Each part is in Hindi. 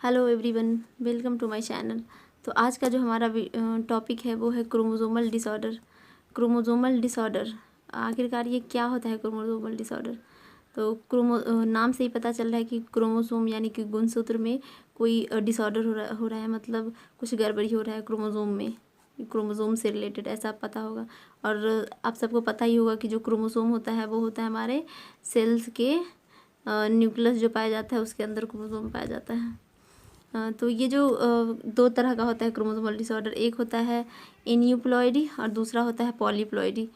Hello everyone, welcome to my channel. तो आज का जो हमारा टॉपिक है वो है क्रोमोसोमल डिसऑर्डर। क्रोमोसोमल डिसऑर्डर आखिरकार ये क्या होता है क्रोमोसोमल डिसऑर्डर? तो नाम से ही पता चल रहा है कि क्रोमोसोम यानी कि गुणसूत्र में कोई डिसऑर्डर हो रहा है, मतलब कुछ गड़बड़ी हो रहा है क्रोमोसोम में, क्रोमोसोम से रिलेटेड ऐसा पता होगा। और आप सबको पता ही होगा कि जो क्रोमोसोम होता है वो होता है हमारे सेल्स के न्यूक्लियस जो पाया जाता है उसके अंदर क्रोमोसोम पाया जाता है। तो ये जो दो तरह का होता है क्रोमोसोमल डिसऑर्डर, एक होता है एनियूप्लॉइडी और दूसरा होता है पॉलीप्लॉइडी।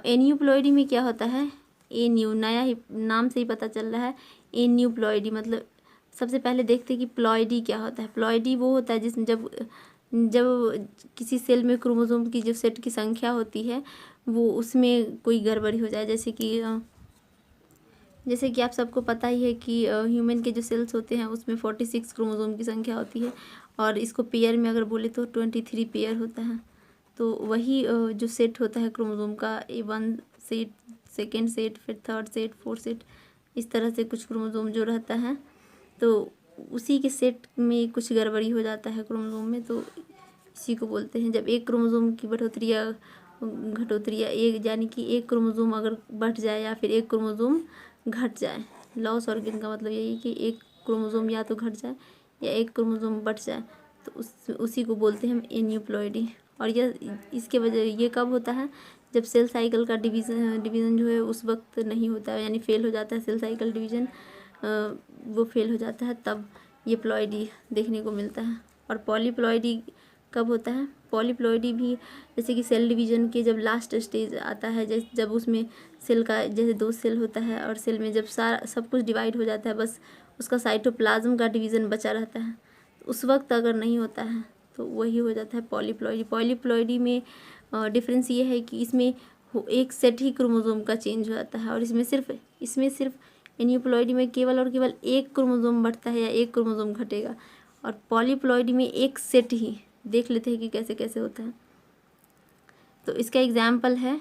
एनियूप्लॉइडी में क्या होता है, एन्यू नया ही नाम से ही पता चल रहा है, एन्यूप्लॉइडी मतलब सबसे पहले देखते हैं कि प्लॉइडी क्या होता है। प्लॉइडी वो होता है जिसमें जब जब किसी सेल में क्रोमोसोम की जो सेट की संख्या होती है वो उसमें कोई गड़बड़ी हो जाए, जैसे कि आप सबको पता ही है कि ह्यूमन के जो सेल्स होते हैं उसमें 46 क्रोमोसोम की संख्या होती है और इसको पेयर में अगर बोले तो 23 पेयर होता है। तो वही जो सेट होता है क्रोमोसोम का, वन सेट, सेकेंड सेट, फिर थर्ड सेट, फोर्थ सेट, इस तरह से कुछ क्रोमोसोम जो रहता है तो उसी के सेट में कुछ गड़बड़ी हो जाता है क्रोमोसोम में, तो इसी को बोलते हैं जब एक क्रोमोसोम की बढ़ोतरी या घटोतरी या एक यानी कि एक क्रोमोसोम अगर बढ़ जाए या फिर एक क्रोमोसोम घट जाए। लॉस ऑर्गन का मतलब यही कि एक क्रोमोसोम या तो घट जाए या एक क्रोमोसोम बढ़ जाए, तो उसी को बोलते हैं एन्यूप्लॉइडी। और यह इसके वजह ये कब होता है, जब सेल साइकिल का डिवीज़न जो है उस वक्त नहीं होता है, यानी फेल हो जाता है सेल साइकिल डिवीज़न, वो फेल हो जाता है, तब ये प्लॉइडी देखने को मिलता है। और पॉलीप्लॉइडी कब होता है? पॉलीप्लॉइडी भी जैसे कि सेल डिवीजन के जब लास्ट स्टेज आता है, जैसे जब उसमें सेल का जैसे 2 सेल होता है और सेल में जब सारा सब कुछ डिवाइड हो जाता है, बस उसका साइटोप्लाज्म का डिवीज़न बचा रहता है, तो उस वक्त अगर नहीं होता है तो वही हो जाता है पॉलीप्लॉइडी। पॉलीप्लॉइडी में डिफरेंस ये है कि इसमें एक सेट ही क्रोमोसोम का चेंज हो जाता है और इसमें सिर्फ एन्यूप्लॉइडी में केवल और केवल एक क्रोमोसोम बढ़ता है या एक क्रोमोसोम घटेगा, और पॉलीप्लॉइडी में एक सेट ही। देख लेते हैं कि कैसे कैसे होता है। तो इसका एग्जाम्पल है,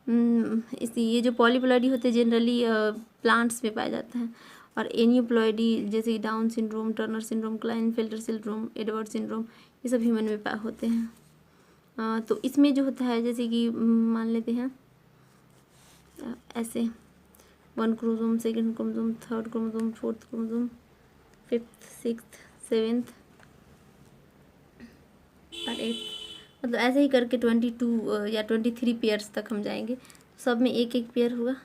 ये जो पॉलीप्लॉइडी होते हैं जनरली प्लांट्स में पाया जाता है, और एन्यूप्लॉइडी जैसे down syndrome, Turner syndrome, Klinefelter syndrome, Edward syndrome, ये सब ह्यूमन में होते हैं। तो इसमें जो होता है जैसे कि मान लेते हैं ऐसे 1 chromosome, second chromosome, third chromosome, fourth chromosome, fifth, sixth, seventh और 8, मतलब ऐसे ही करके 22 या 23 पेयर्स तक हम जाएंगे। सब में एक एक पेयर होगा,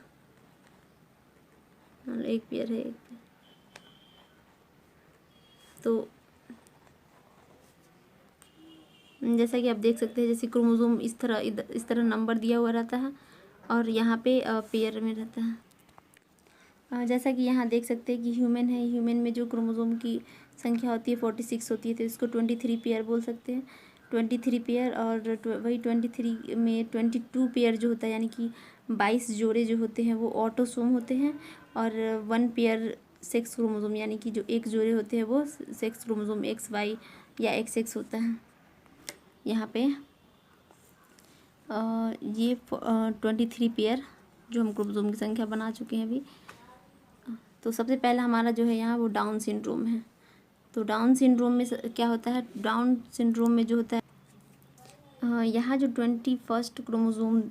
एक पेयर है, एक पेयर। तो जैसा कि आप देख सकते हैं, जैसे क्रोमोसोम इस तरह नंबर दिया हुआ रहता है और यहाँ पे पेयर में रहता है। जैसा कि यहाँ देख सकते हैं कि ह्यूमन है, ह्यूमन में जो क्रोमोसोम की संख्या होती है 46 होती है, तो इसको 23 पेयर बोल सकते हैं, 23 पेयर। और वही 23 में 22 पेयर जो होता है यानी कि 22 जोड़े जो होते हैं वो ऑटोसोम होते हैं, और 1 पेयर सेक्स क्रोमोसोम यानी कि जो एक जोड़े होते हैं वो सेक्स क्रोमोसोम XY या XX होता है। यहाँ पे ये 23 पेयर जो हम क्रोमोसोम की संख्या बना चुके हैं अभी। तो सबसे पहला हमारा जो है यहाँ वो डाउन सिंड्रोम है। तो डाउन सिंड्रोम में क्या होता है, डाउन सिंड्रोम में जो होता है यहाँ जो 21 क्रोमोसोम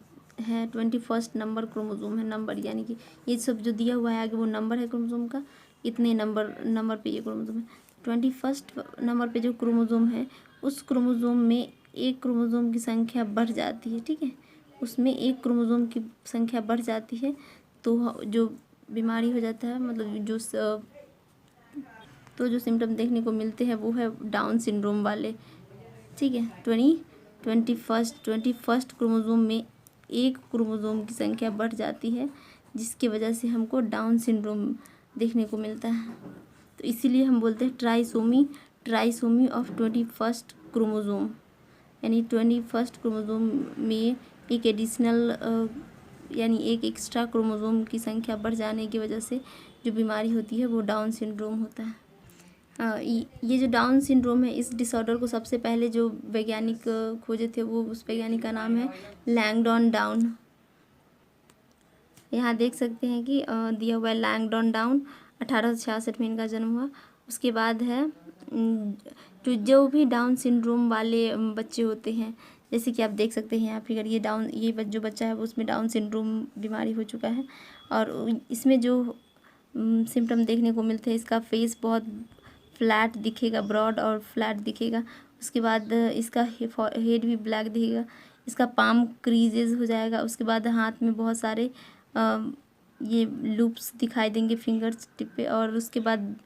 है, 21 नंबर क्रोमोसोम है, नंबर यानी कि ये सब जो दिया हुआ है आगे वो नंबर है क्रोमोसोम का, इतने नंबर पे ये क्रोमोसोम है। 21 नंबर पे जो क्रोमोसोम है उस क्रोमोसोम में एक क्रोमोसोम की संख्या बढ़ जाती है, ठीक है, उसमें एक क्रोमोसोम की संख्या बढ़ जाती है, तो जो बीमारी हो जाता है, मतलब जो सिम्टम देखने को मिलते हैं वो है डाउन सिंड्रोम वाले, ठीक है। 21 क्रोमोसोम में एक क्रोमोसोम की संख्या बढ़ जाती है जिसकी वजह से हमको डाउन सिंड्रोम देखने को मिलता है। तो इसीलिए हम बोलते हैं ट्राइसोमी ऑफ 21 क्रोमोसोम, यानी 21 क्रोमोसोम में एक एडिशनल यानी एक एक्स्ट्रा क्रोमोसोम की संख्या बढ़ जाने की वजह से जो बीमारी होती है वो डाउन सिंड्रोम होता है। ये जो डाउन सिंड्रोम है, इस डिसऑर्डर को सबसे पहले जो वैज्ञानिक खोजे थे वो उस वैज्ञानिक का नाम है लैंगडॉन डाउन। यहाँ देख सकते हैं कि दिया हुआ है लैंगडॉन डाउन, 1866 में इनका जन्म हुआ। उसके बाद है जो भी डाउन सिंड्रोम वाले बच्चे होते हैं, जैसे कि आप देख सकते हैं यहाँ फिगर, ये जो बच्चा है वो उसमें डाउन सिंड्रोम बीमारी हो चुका है। और इसमें जो सिम्टम देखने को मिलते हैं, इसका फेस बहुत फ्लैट दिखेगा, ब्रॉड और फ्लैट दिखेगा। उसके बाद इसका हेड भी ब्लैक दिखेगा, इसका पाम क्रीजेज हो जाएगा। उसके बाद हाथ में बहुत सारे ये लूप्स दिखाई देंगे फिंगर्स टिप पे। और उसके बाद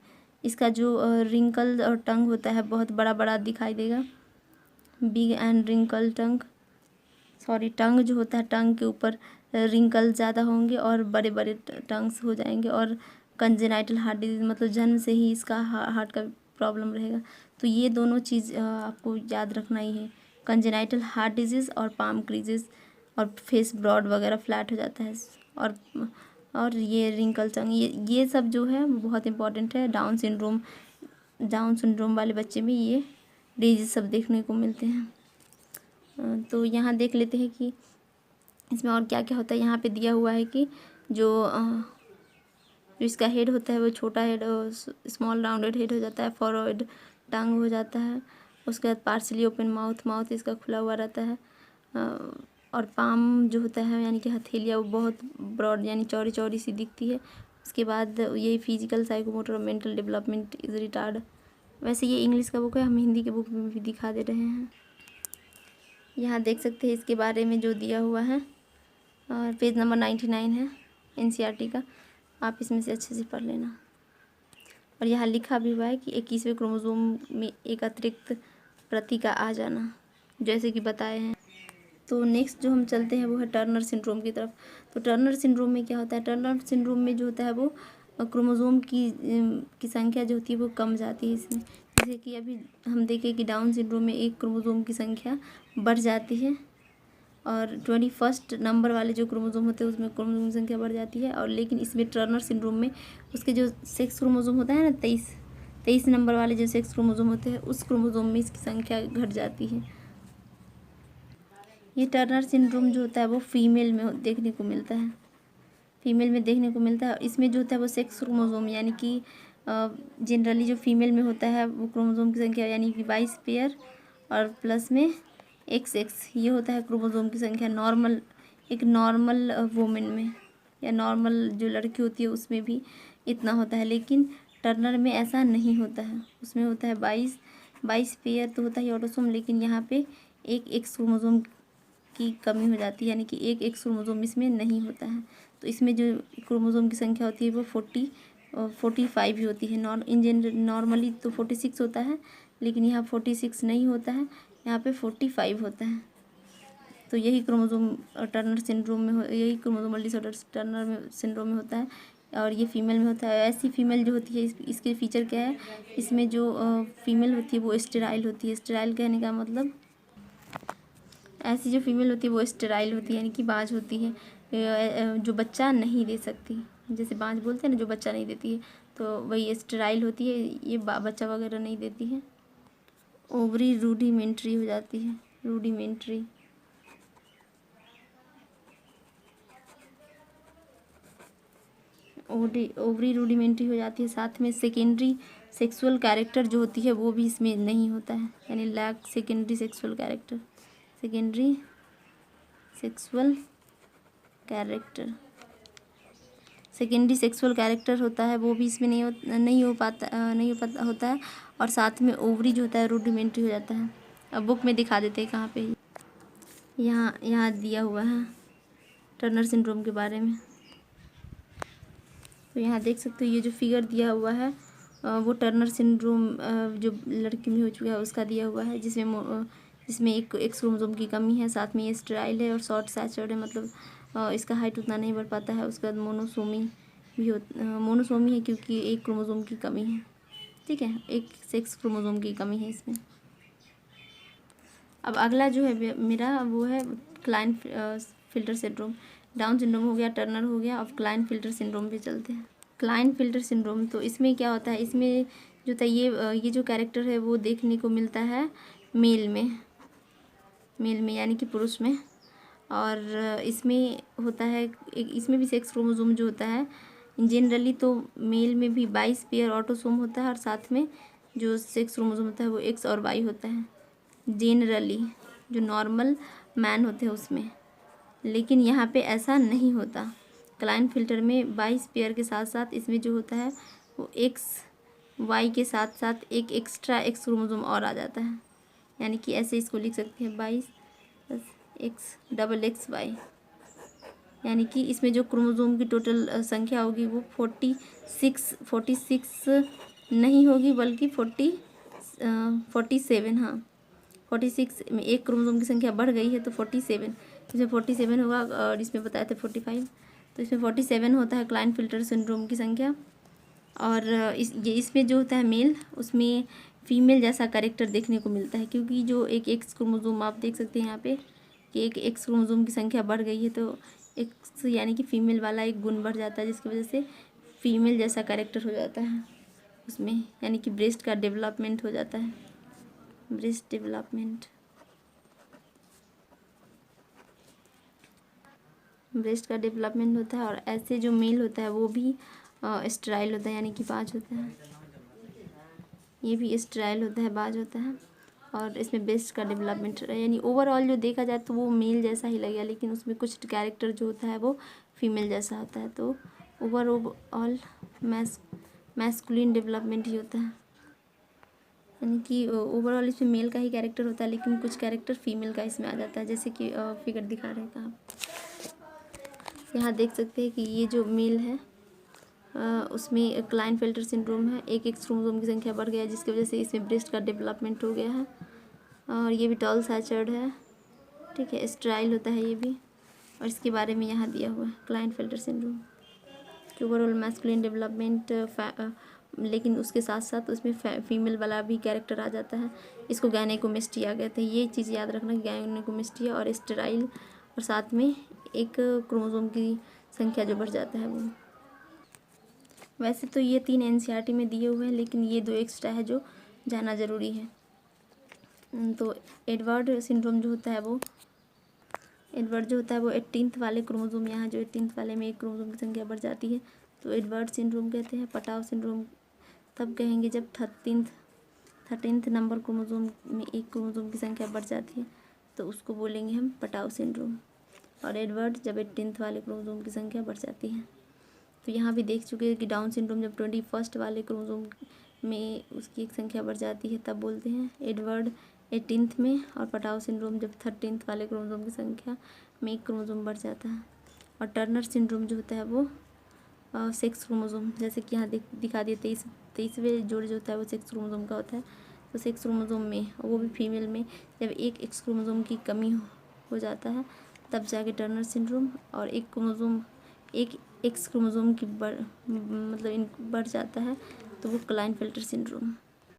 इसका जो रिंकल और टंग होता है बहुत बड़ा बड़ा दिखाई देगा, big and wrinkle tongue, sorry tongue जो होता है, टंग के ऊपर रिंकल ज़्यादा होंगे और बड़े बड़े टंग्स हो जाएंगे। और कंजेनाइटल हार्ट डिजीज़, मतलब जन्म से ही इसका हार्ट का प्रॉब्लम रहेगा। तो ये दोनों चीज़ आपको याद रखना ही है, कंजेनाइटल हार्ट डिजीज़ और पाम क्रीजेस, और फेस ब्रॉड वगैरह फ्लैट हो जाता है। और ये रिंकल टंग, ये सब जो है बहुत इंपॉर्टेंट है। डाउन सिंड्रोम वाले बच्चे में ये डिजीज़ सब देखने को मिलते हैं। तो यहाँ देख लेते हैं कि इसमें और क्या क्या होता है। यहाँ पे दिया हुआ है कि जो इसका हेड होता है वो छोटा हेड, स्मॉल राउंडेड हेड हो जाता है, फॉरवर्ड टंग हो जाता है। उसके बाद पार्सली ओपन माउथ इसका खुला हुआ रहता है। और पाम जो होता है यानी कि हथेलियाँ, वो बहुत ब्रॉड यानी चौड़ी चौड़ी सी दिखती है। उसके बाद यही फिजिकल, साइकोमोटर और मेंटल डेवलपमेंट इज रिटार्ड। वैसे ये इंग्लिश का बुक है, हम हिंदी के बुक में भी दिखा दे रहे हैं। यहाँ देख सकते हैं इसके बारे में जो दिया हुआ है, और पेज नंबर 99 है NCERT का, आप इसमें से अच्छे से पढ़ लेना। और यहाँ लिखा भी हुआ है कि 21वें क्रोमोसोम में एक अतिरिक्त प्रति का आ जाना, जैसे कि बताए हैं। तो नेक्स्ट जो हम चलते हैं वो है टर्नर सिंड्रोम की तरफ। तो टर्नर सिंड्रोम में क्या होता है, टर्नर सिंड्रोम में जो होता है वो क्रोमोसोम की संख्या जो होती है वो कम जाती है इसमें। जैसे कि अभी हम देखें कि डाउन सिंड्रोम में एक क्रोमोसोम की संख्या बढ़ जाती है, और 21 नंबर वाले जो क्रोमोसोम होते हैं उसमें क्रोमोसोम की संख्या बढ़ जाती है। और लेकिन इसमें टर्नर सिंड्रोम में उसके जो सेक्स क्रोमोसोम होता है ना, 23 नंबर वाले जो सेक्स क्रोमोसोम होते हैं, उस क्रोमोसोम में इसकी संख्या घट जाती है। ये टर्नर सिंड्रोम जो होता है वो फीमेल में देखने को मिलता है, और इसमें जो होता है वो सेक्स क्रोमोसोम यानी कि जनरली जो फीमेल में होता है वो क्रोमोसोम की संख्या यानी कि 22 पेयर, और प्लस में XX ये होता है क्रोमोसोम की संख्या। एक नॉर्मल वुमेन में या नॉर्मल जो लड़की होती है उसमें भी इतना होता है, लेकिन टर्नर में ऐसा नहीं होता है। उसमें होता है 22 पेयर तो होता है ऑटोसोम, लेकिन यहाँ पे एक X क्रोमोसोम की कमी हो जाती है, यानी कि एक X क्रोमोसोम इसमें नहीं होता है। तो इसमें जो क्रोमोसोम की संख्या होती है वो 45 ही होती है। नॉर्मली तो 46 होता है, लेकिन यहाँ 46 नहीं होता है, यहाँ पे 45 होता है। तो यही क्रोमोसोम टर्नर सिंड्रोम में यही क्रोमोसोमल डिसऑर्डर टर्नर सिंड्रोम में होता है, और ये फीमेल में होता है। ऐसी फीमेल जो होती है इसके फीचर क्या है, इसमें जो फीमेल होती है वो स्टेराइल होती है। स्टेराइल कहने का मतलब, ऐसी जो फीमेल होती है वो स्टेराइल होती है, यानी कि बाँझ होती है, जो बच्चा नहीं दे सकती। जैसे बाँझ बोलते हैं ना, जो बच्चा नहीं देती है, तो वही स्टेराइल होती है, ये बच्चा वगैरह नहीं देती है। ओवरी रूडिमेंट्री हो जाती है, रूडिमेंट्री। ओवरी रूडिमेंट्री हो जाती है। साथ में सेकेंडरी सेक्सुअल कैरेक्टर जो होती है वो भी इसमें नहीं होता है, यानी lack secondary sexual character. Secondary sexual character होता है, वो भी इसमें नहीं हो पाता होता है। और साथ में ओवरी जो होता है रूडिमेंट्री हो जाता है। अब बुक में दिखा देते हैं कहाँ पे, यहाँ दिया हुआ है टर्नर सिंड्रोम के बारे में। तो यहाँ देख सकते हो ये जो फिगर दिया हुआ है वो टर्नर सिंड्रोम जो लड़की में हो चुका है उसका दिया हुआ है, जिसमें एक X क्रोमोसोम की कमी है। साथ में ये स्टेराइल है और शॉर्ट स्टैचर्ड है, मतलब इसका हाइट उतना नहीं बढ़ पाता है। उसके बाद मोनोसोमी है क्योंकि एक क्रोमोसोम की कमी है, ठीक है, एक सेक्स क्रोमोसोम की कमी है इसमें। अब अगला जो है मेरा वो है क्लाइनफिल्टर सिंड्रोम। डाउन सिंड्रोम हो गया, टर्नर हो गया, अब क्लाइनफिल्टर सिंड्रोम पे चलते हैं। क्लाइनफिल्टर सिंड्रोम, तो इसमें क्या होता है, इसमें जो था ये जो कैरेक्टर है वो देखने को मिलता है मेल में यानी कि पुरुष में। और इसमें होता है इसमें भी सेक्स क्रोमोसोम जो होता है जनरली तो मेल में भी 22 पेयर ऑटोसोम होता है, और साथ में जो सेक्स क्रोमोसोम होता है वो एक्स और वाई होता है जेनरली, जो नॉर्मल मैन होते हैं उसमें। लेकिन यहाँ पे ऐसा नहीं होता। क्लाइनफिल्टर में 22 पेयर के साथ साथ इसमें जो होता है वो एक्स वाई के साथ साथ एक एक्स्ट्रा एक्स क्रोमोसोम और आ जाता है। यानी कि ऐसे इसको लिख सकते हैं 22 plus X double X Y. यानी कि इसमें जो क्रोमोसोम की टोटल संख्या होगी वो 46 नहीं होगी बल्कि 47। हाँ, 46 में एक क्रोमोसोम की संख्या बढ़ गई है तो 47, इसमें 47 होगा और इसमें बताया था 45, तो इसमें 47 होता है क्लाइनफिल्टर सिंड्रोम की संख्या। और इसमें जो होता है मेल, उसमें फीमेल जैसा कैरेक्टर देखने को मिलता है, क्योंकि जो एक एक्स क्रोमोसोम आप देख सकते हैं यहाँ पे कि एक एक्स क्रोमोसोम की संख्या बढ़ गई है तो एक्स यानी कि फीमेल वाला एक गुण बढ़ जाता है, जिसकी वजह से फीमेल जैसा कैरेक्टर हो जाता है उसमें, यानी कि ब्रेस्ट का डेवलपमेंट हो जाता है, ब्रेस्ट डेवलपमेंट, ब्रेस्ट का डेवलपमेंट होता है। और ऐसे जो मेल होता है वो भी स्टेराइल होता है, यानी कि बाज होता है, ये भी स्टेराइल होता है, बाज होता है। और इसमें ब्रेस्ट का डेवलपमेंट यानी ओवरऑल जो देखा जाए तो वो मेल जैसा ही लगेगा, लेकिन उसमें कुछ कैरेक्टर जो होता है वो फीमेल जैसा होता है। तो ओवरऑल मैस्कुलिन डेवलपमेंट ही होता है, यानी कि ओवरऑल इसमें मेल का ही कैरेक्टर होता है, लेकिन कुछ कैरेक्टर फीमेल का इसमें आ जाता है, जैसे कि फिगर दिखा रहे हैं आप यहाँ देख सकते हैं कि ये जो मेल है उसमें क्लाइनफिल्टर सिंड्रोम है, एक एक्स क्रोमोसोम की संख्या बढ़ गया है जिसकी वजह से इसमें ब्रेस्ट का डेवलपमेंट हो गया है। और ये भी टॉल सैचर्ड है, ठीक है, स्टेराइल होता है ये भी। और इसके बारे में यहाँ दिया हुआ है क्लाइनफिल्टर सिंड्रोम कि ओवरऑल मैस्कुलिन डेवलपमेंट, लेकिन उसके साथ साथ उसमें फीमेल वाला भी कैरेक्टर आ जाता है। इसको गायनेकोमेस्टिया कहते हैं, ये चीज़ याद रखना कि गायनेकोमेस्टिया और स्टेराइल, और साथ में एक क्रोमोसोम की संख्या जो बढ़ जाता है वो। वैसे तो ये 3 एनसीईआरटी में दिए हुए हैं, लेकिन ये 2 एक्स्ट्रा है जो जाना ज़रूरी है। तो एडवर्ड सिंड्रोम जो होता है वो 18th वाले क्रोमोसोम, यहाँ जो 18th वाले में एक क्रोमोसोम की संख्या बढ़ जाती है तो एडवर्ड सिंड्रोम कहते हैं। पटाव सिंड्रोम तब कहेंगे जब 13th नंबर क्रोमोसोम में एक क्रोमोसोम की संख्या बढ़ जाती है तो उसको बोलेंगे हम पटाव सिंड्रोम। और एडवर्ड जब 18th वाले क्रोमोसोम की संख्या बढ़ जाती है। तो यहाँ भी देख चुके हैं कि डाउन सिंड्रोम जब 21st वाले क्रोमोसोम में उसकी एक संख्या बढ़ जाती है तब बोलते हैं एडवर्ड 18th में, और पटाव सिंड्रोम जब 13th वाले क्रोमोसोम की संख्या में एक क्रोमोसोम बढ़ जाता है। और टर्नर सिंड्रोम जो होता है वो सेक्स क्रोमोसोम, जैसे कि यहाँ दिखा दिए 23वें जोड़ जो होता है वो सेक्स क्रोमोसोम का होता है। तो सेक्स क्रोमोसोम में, वो भी फीमेल में, जब एक एक्स क्रोमोसोम की कमी हो जाता है तब जाके टर्नर सिंड्रोम, और एक एक्स क्रोमोसोम की बढ़ जाता है तो वो क्लाइनफिल्टर सिंड्रोम।